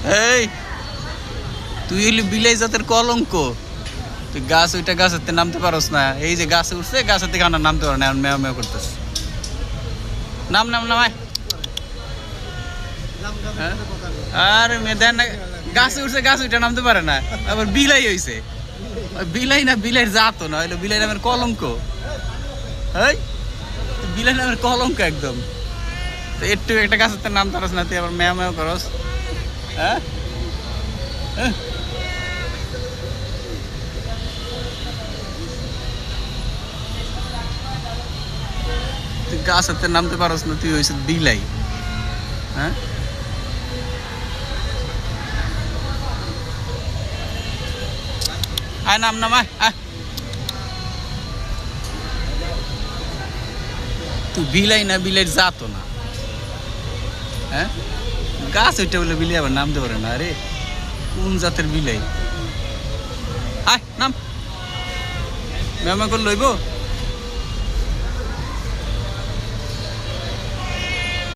এই তুই হইলি বিলাই জাতের কলঙ্ক। তুই গাছ ওইটা গাছের নামতে পারস না। এই যে গাছে উঠছে, গাছের থেকে আমার নামতে পারে না, এখন মেয়া মেয়া করতেছে। নাম নাম নামায়। আরে মেয়ে দেন না, গাছে উঠছে, গাছ ওইটা নামতে পারে না, আবার বিলাই হইছে। বিলাই না, বিলাই জাত না, হইলো বিলাই নামের কলঙ্ক। এই বিলাই নামের কলঙ্ক একদম। তো একটু একটা গাছের নাম পারস না, তুই আবার মেয়া মেয়া করস। হ্যাঁ তুই গাছের নামতে পারস না, তুই হইছিস বিলাই। হ্যাঁ আয় নাম নামায় আয়। তুই বিলাই না, বিলাই জাত না। হ্যাঁ গাছ ওইটা বলে বিলাই আবার নামতে পারে না। আরে কোন জাতের বিলাই? আয় নাম মেমা করে লইব।